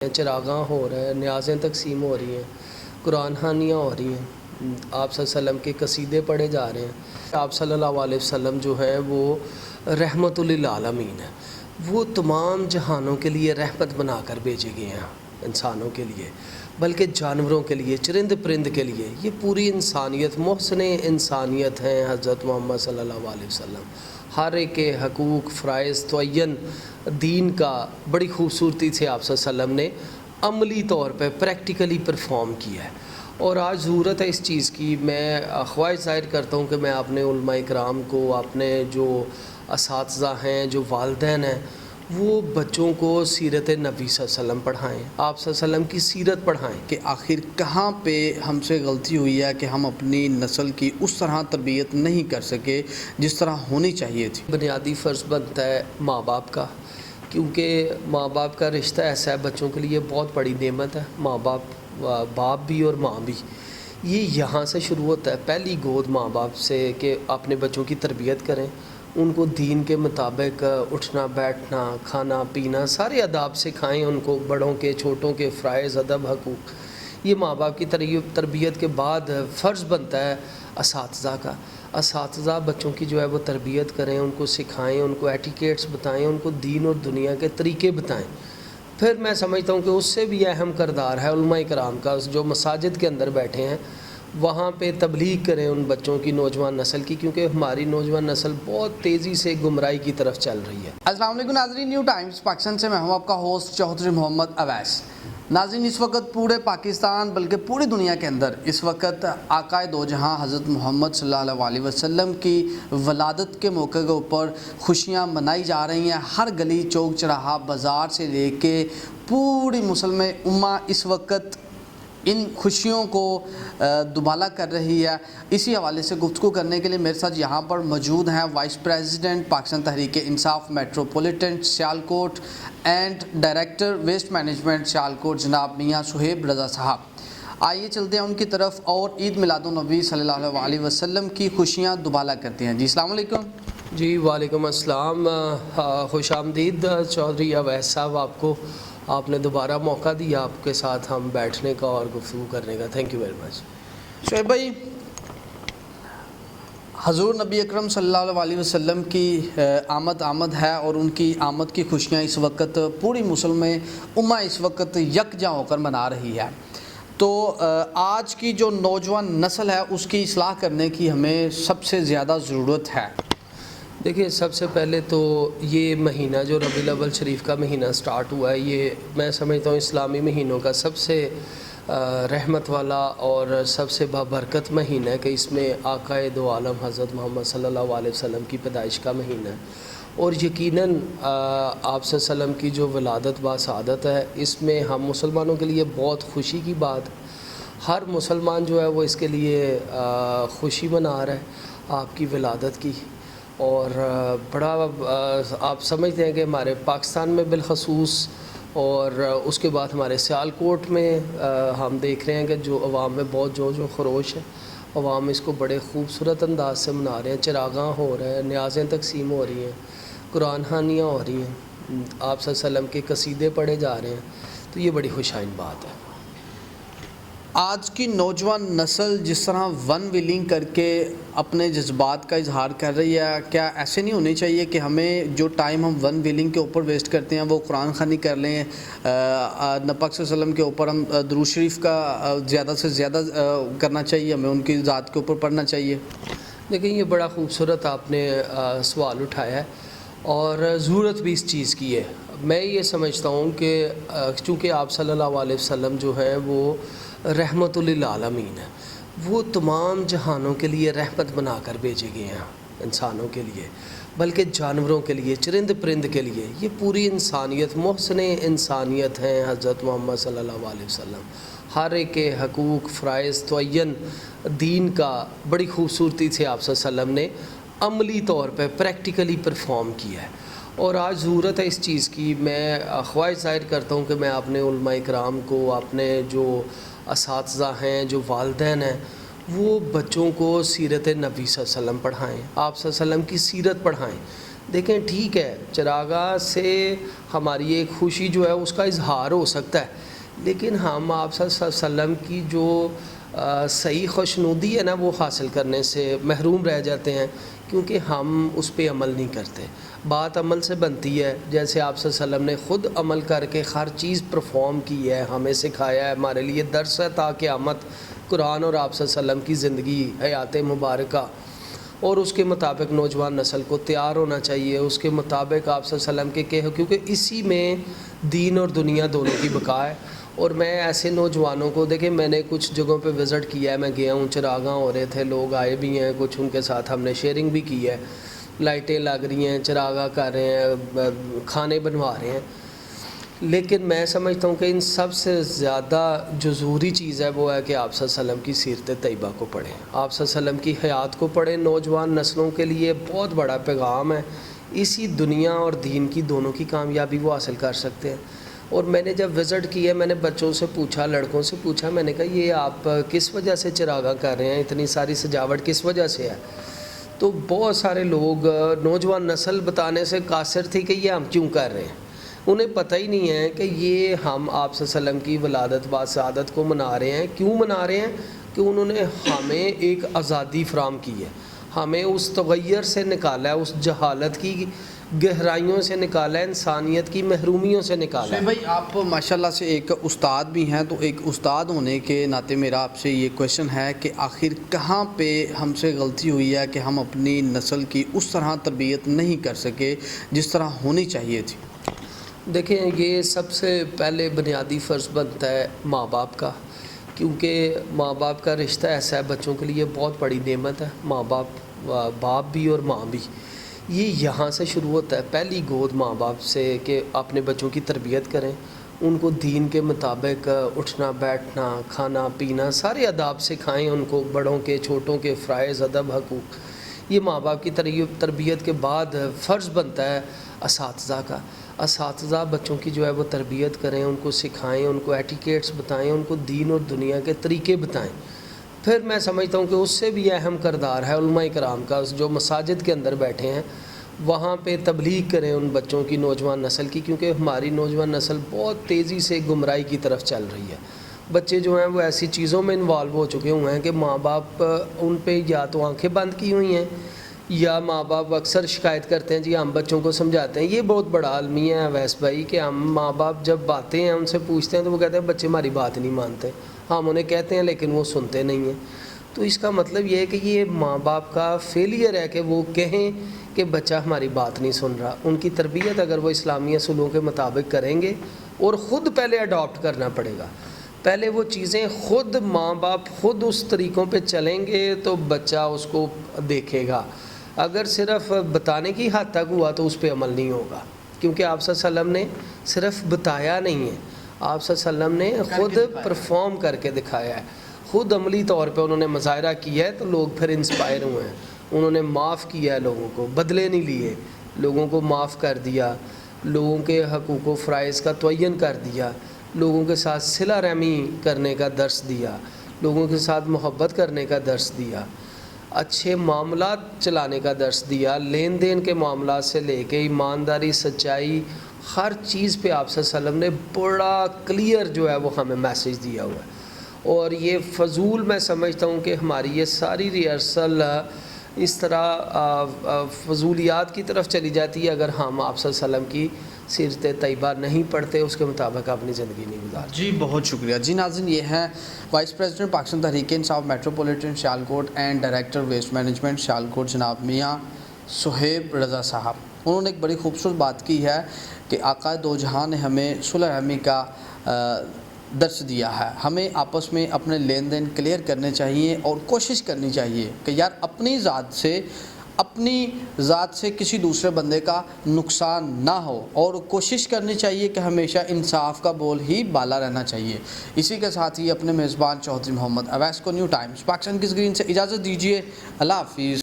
چراغاں ہو رہا ہے، نیازیں تقسیم ہو رہی ہیں، قرآن خوانیاں ہو رہی ہیں، آپ صلی اللہ علیہ وسلم کے قصیدے پڑھے جا رہے ہیں۔ آپ صلی اللہ علیہ وسلم جو ہے وہ رحمت للعالمین ہے، وہ تمام جہانوں کے لیے رحمت بنا کر بھیجے گئے ہیں، انسانوں کے لیے بلکہ جانوروں کے لیے، چرند پرند کے لیے۔ یہ پوری انسانیت، محسن انسانیت ہیں حضرت محمد صلی اللہ علیہ وسلم۔ ہر ایک کے حقوق، فرائض تعین دین کا بڑی خوبصورتی سے آپ صلی اللہ علیہ وسلم نے عملی طور پہ پریکٹیکلی پرفارم کیا ہے، اور آج ضرورت ہے اس چیز کی۔ میں خواہش ظاہر کرتا ہوں کہ میں اپنے علماء کرام کو، اپنے جو اساتذہ ہیں، جو والدین ہیں، وہ بچوں کو سیرت نبی صلی اللہ علیہ وسلم پڑھائیں، آپ صلی اللہ علیہ وسلم کی سیرت پڑھائیں کہ آخر کہاں پہ ہم سے غلطی ہوئی ہے کہ ہم اپنی نسل کی اس طرح تربیت نہیں کر سکے جس طرح ہونی چاہیے تھی۔ بنیادی فرض بنتا ہے ماں باپ کا، کیونکہ ماں باپ کا رشتہ ایسا ہے، بچوں کے لیے بہت بڑی نعمت ہے۔ ماں باپ بھی اور ماں بھی، یہ یہاں سے شروع ہوتا ہے، پہلی گود ماں باپ سے، کہ اپنے بچوں کی تربیت کریں، ان کو دین کے مطابق اٹھنا بیٹھنا، کھانا پینا سارے آداب سکھائیں، ان کو بڑوں کے چھوٹوں کے فرائض، ادب، حقوق۔ یہ ماں باپ کی تربیت کے بعد فرض بنتا ہے اساتذہ کا۔ اساتذہ بچوں کی جو ہے وہ تربیت کریں، ان کو سکھائیں، ان کو ایٹیکیٹس بتائیں، ان کو دین اور دنیا کے طریقے بتائیں۔ پھر میں سمجھتا ہوں کہ اس سے بھی اہم کردار ہے علماء کرام کا، جو مساجد کے اندر بیٹھے ہیں، وہاں پہ تبلیغ کریں ان بچوں کی، نوجوان نسل کی، کیونکہ ہماری نوجوان نسل بہت تیزی سے گمراہی کی طرف چل رہی ہے۔ السلام علیکم ناظرین، نیو ٹائمز پاکستان سے میں ہوں آپ کا ہوسٹ چودھری محمد اویس۔ ناظرین، اس وقت پورے پاکستان بلکہ پوری دنیا کے اندر اس وقت آقائے دو جہاں حضرت محمد صلی اللہ علیہ وسلم کی ولادت کے موقع کے اوپر خوشیاں منائی جا رہی ہیں۔ ہر گلی چوک چراہا بازار سے لے کے پوری مسلم امہ اس وقت ان خوشیوں کو دوبالا کر رہی ہے۔ اسی حوالے سے گفتگو کرنے کے لیے میرے ساتھ یہاں پر موجود ہیں vice president Pakistan Tehreek Insaf metropolitan Sialkot and director waste management Sialkot جناب میاں صہیب رضا صاحب۔ آئیے چلتے ہیں ان کی طرف اور عید میلاد النبی صلی اللہ علیہ وسلم کی خوشیاں دوبالا کرتے ہیں۔ جی السلام علیکم۔ جی وعلیکم السلام، خوش آمدید چودھری اویس صاحب، آپ نے دوبارہ موقع دیا آپ کے ساتھ ہم بیٹھنے کا اور گفتگو کرنے کا، thank you very much. Shoaib بھائی، حضور نبی اکرم صلی اللہ علیہ وسلم کی آمد ہے، اور ان کی آمد کی خوشیاں اس وقت پوری مسلم امہ اس وقت یکجا ہو کر منا رہی ہے۔ تو آج کی جو نوجوان نسل ہے اس کی اصلاح کرنے کی ہمیں سب سے زیادہ ضرورت ہے۔ دیکھیے، سب سے پہلے تو یہ مہینہ جو ربیع الاول شریف کا مہینہ سٹارٹ ہوا ہے، یہ میں سمجھتا ہوں اسلامی مہینوں کا سب سے رحمت والا اور سب سے بابرکت مہینہ ہے، کہ اس میں آقائے دو عالم حضرت محمد صلی اللہ علیہ وسلم کی پیدائش کا مہینہ ہے، اور یقیناً آپ صلی اللہ علیہ وسلم کی جو ولادت باسعادت ہے، اس میں ہم مسلمانوں کے لیے بہت خوشی کی بات ہے۔ ہر مسلمان جو ہے وہ اس کے لیے خوشی منا رہا ہے آپ کی ولادت کی، اور بڑا آپ سمجھتے ہیں کہ ہمارے پاکستان میں بالخصوص، اور اس کے بعد ہمارے سیالکوٹ میں ہم دیکھ رہے ہیں کہ جو عوام میں بہت جوش و خروش ہے، عوام اس کو بڑے خوبصورت انداز سے منا رہے ہیں، چراغاں ہو رہے ہیں، نیازیں تقسیم ہو رہی ہیں، قرآن خوانیاں ہو رہی ہیں، آپ صلی اللہ علیہ وسلم کے قصیدے پڑھے جا رہے ہیں، تو یہ بڑی خوشائن بات ہے۔ آج کی نوجوان نسل جس طرح ون ویلنگ کر کے اپنے جذبات کا اظہار کر رہی ہے، کیا ایسے نہیں ہونی چاہیے کہ ہمیں جو ٹائم ہم ون ویلنگ کے اوپر ویسٹ کرتے ہیں وہ قرآن خوانی کر لیں، نبی پاک صلی اللہ علیہ وسلم کے اوپر ہم درود شریف کا زیادہ سے زیادہ کرنا چاہیے، ہمیں ان کی ذات کے اوپر پڑھنا چاہیے؟ دیکھیں، یہ بڑا خوبصورت آپ نے سوال اٹھایا ہے، اور ضرورت بھی اس چیز کی ہے۔ میں یہ سمجھتا ہوں کہ چونکہ آپ صلی اللہ علیہ وسلم جو ہیں وہ رحمت للعالمین ہے، وہ تمام جہانوں کے لیے رحمت بنا کر بھیجے گئے ہیں، انسانوں کے لیے بلکہ جانوروں کے لیے، چرند پرند کے لیے۔ یہ پوری انسانیت، محسن انسانیت ہیں حضرت محمد صلی اللہ علیہ وسلم۔ ہر ایک کے حقوق، فرائض تعین دین کا بڑی خوبصورتی سے آپ صلی اللہ علیہ وسلم نے عملی طور پہ پریکٹیکلی پرفارم کیا ہے، اور آج ضرورت ہے اس چیز کی۔ میں خواہش ظاہر کرتا ہوں کہ میں اپنے علماء کرام کو، اپنے جو اساتذہ ہیں، جو والدین ہیں، وہ بچوں کو سیرت نبی صلی اللہ علیہ وسلم پڑھائیں، آپ صلی اللہ علیہ وسلم کی سیرت پڑھائیں۔ دیکھیں ٹھیک ہے، چراغاں سے ہماری ایک خوشی جو ہے اس کا اظہار ہو سکتا ہے، لیکن ہم آپ صلی اللہ علیہ وسلم کی جو صحیح خوشنودی ہے نا وہ حاصل کرنے سے محروم رہ جاتے ہیں، کیونکہ ہم اس پہ عمل نہیں کرتے۔ بات عمل سے بنتی ہے، جیسے آپ صلی اللہ علیہ وسلم نے خود عمل کر کے ہر چیز پرفارم کی ہے، ہمیں سکھایا ہے، ہمارے لیے درس ہے تا قیامت قرآن اور آپ صلی اللہ علیہ وسلم کی زندگی حیات مبارکہ، اور اس کے مطابق نوجوان نسل کو تیار ہونا چاہیے، اس کے مطابق آپ صلی اللہ علیہ وسلم کے کیونکہ اسی میں دین اور دنیا دونوں کی بقا ہے۔ اور میں ایسے نوجوانوں کو دیکھیں، میں نے کچھ جگہوں پہ وزٹ کیا ہے، میں گیا ہوں، چراغاں ہو رہے تھے، لوگ آئے بھی ہیں، کچھ ان کے ساتھ ہم نے شیئرنگ بھی کی ہے، لائٹیں لگ رہی ہیں، چراغاں کر رہے ہیں، کھانے بنوا رہے ہیں، لیکن میں سمجھتا ہوں کہ ان سب سے زیادہ جو ضروری چیز ہے وہ ہے کہ آپ صلی اللہ علیہ وسلم کی سیرت طیبہ کو پڑھیں، آپ صلی اللہ علیہ وسلم کی حیات کو پڑھیں۔ نوجوان نسلوں کے لیے بہت بڑا پیغام ہے، اسی دنیا اور دین کی دونوں کی کامیابی وہ حاصل کر سکتے ہیں۔ اور میں نے جب وزٹ کیا، میں نے بچوں سے پوچھا، لڑکوں سے پوچھا، میں نے کہا یہ آپ کس وجہ سے چراغاں کر رہے ہیں، اتنی ساری سجاوٹ کس وجہ سے ہے؟ تو بہت سارے لوگ نوجوان نسل بتانے سے قاصر تھی کہ یہ ہم کیوں کر رہے ہیں، انہیں پتہ ہی نہیں ہے کہ یہ ہم آپ صلی اللہ علیہ وسلم کی ولادت و سعادت کو منا رہے ہیں۔ کیوں منا رہے ہیں؟ کہ انہوں نے ہمیں ایک آزادی فراہم کی ہے، ہمیں اس تغیر سے نکالا ہے، اس جہالت کی گہرائیوں سے نکالا ہے، انسانیت کی محرومیوں سے نکالا ہے۔ بھائی آپ ماشاءاللہ سے ایک استاد بھی ہیں، تو ایک استاد ہونے کے ناطے میرا آپ سے یہ کویشچن ہے کہ آخر کہاں پہ ہم سے غلطی ہوئی ہے کہ ہم اپنی نسل کی اس طرح تربیت نہیں کر سکے جس طرح ہونی چاہیے تھی؟ دیکھیں، یہ سب سے پہلے بنیادی فرض بنتا ہے ماں باپ کا، کیونکہ ماں باپ کا رشتہ ایسا ہے، بچوں کے لیے بہت بڑی نعمت ہے، ماں باپ بھی اور ماں بھی، یہ یہاں سے شروع ہوتا ہے، پہلی گود ماں باپ سے کہ اپنے بچوں کی تربیت کریں، ان کو دین کے مطابق اٹھنا بیٹھنا کھانا پینا سارے آداب سکھائیں، ان کو بڑوں کے چھوٹوں کے فرائض ادب حقوق۔ یہ ماں باپ کی تربیت کے بعد فرض بنتا ہے اساتذہ کا، اساتذہ بچوں کی جو ہے وہ تربیت کریں، ان کو سکھائیں، ان کو ایٹیکیٹس بتائیں، ان کو دین اور دنیا کے طریقے بتائیں۔ پھر میں سمجھتا ہوں کہ اس سے بھی اہم کردار ہے علماء کرام کا، جو مساجد کے اندر بیٹھے ہیں، وہاں پہ تبلیغ کریں ان بچوں کی، نوجوان نسل کی، کیونکہ ہماری نوجوان نسل بہت تیزی سے گمراہی کی طرف چل رہی ہے۔ بچے جو ہیں وہ ایسی چیزوں میں انوالو ہو چکے ہوئے ہیں کہ ماں باپ ان پہ یا تو آنکھیں بند کی ہوئی ہیں، یا ماں باپ اکثر شکایت کرتے ہیں جی ہم بچوں کو سمجھاتے ہیں۔ یہ بہت بڑا المیہ ہے اویس بھائی کہ ہم ماں باپ جب باتیں ہیں ان سے پوچھتے ہیں تو وہ کہتے ہیں بچے ہماری بات نہیں مانتے، ہم انہیں کہتے ہیں لیکن وہ سنتے نہیں ہیں۔ تو اس کا مطلب یہ ہے کہ یہ ماں باپ کا فیلئر ہے کہ وہ کہیں کہ بچہ ہماری بات نہیں سن رہا۔ ان کی تربیت اگر وہ اسلامی اصولوں کے مطابق کریں گے، اور خود پہلے اڈاپٹ کرنا پڑے گا، پہلے وہ چیزیں خود ماں باپ خود اس طریقوں پہ چلیں گے تو بچہ اس کو دیکھے گا۔ اگر صرف بتانے کی حد تک ہوا تو اس پہ عمل نہیں ہوگا، کیونکہ آپ صلی اللہ علیہ وسلم نے صرف بتایا نہیں ہے، آپ صلی اللہ علیہ وسلم نے خود پرفارم کر کے دکھایا ہے، خود عملی طور پہ انہوں نے مظاہرہ کیا ہے، تو لوگ پھر انسپائر ہوئے ہیں۔ انہوں نے معاف کیا ہے لوگوں کو، بدلے نہیں لیے، لوگوں کو معاف کر دیا، لوگوں کے حقوق و فرائض کا تعین کر دیا، لوگوں کے ساتھ صلہ رحمی کرنے کا درس دیا، لوگوں کے ساتھ محبت کرنے کا درس دیا، اچھے معاملات چلانے کا درس دیا، لین دین کے معاملات سے لے کے ایمانداری سچائی ہر چیز پہ آپ صلی اللہ علیہ وسلم نے بڑا کلیئر جو ہے وہ ہمیں میسیج دیا ہوا ہے۔ اور یہ فضول میں سمجھتا ہوں کہ ہماری یہ ساری ریہرسل اس طرح فضولیات کی طرف چلی جاتی ہے اگر ہم آپ صلی اللہ علیہ وسلم کی سیرت طیبہ نہیں پڑھتے، اس کے مطابق اپنی زندگی نہیں گزارتے۔ جی بہت شکریہ۔ جی ناظرین، یہ ہیں vice president Pakistan Tehreek Insaf metropolitan Sialkot and director waste management Sialkot جناب میاں صہیب رضا صاحب۔ انہوں نے ایک بڑی خوبصورت بات کی ہے کہ آقا دو جہاں نے ہمیں صلح رحمی کا درس دیا ہے، ہمیں آپس میں اپنے لین دین کلیئر کرنے چاہیے اور کوشش کرنی چاہیے کہ یار اپنی ذات سے کسی دوسرے بندے کا نقصان نہ ہو، اور کوشش کرنی چاہیے کہ ہمیشہ انصاف کا بول ہی بالا رہنا چاہیے۔ اسی کے ساتھ ہی اپنے میزبان چوہدری محمد اویس کو نیو ٹائمز پاکستان کی اسکرین سے اجازت دیجیے۔ اللہ حافظ۔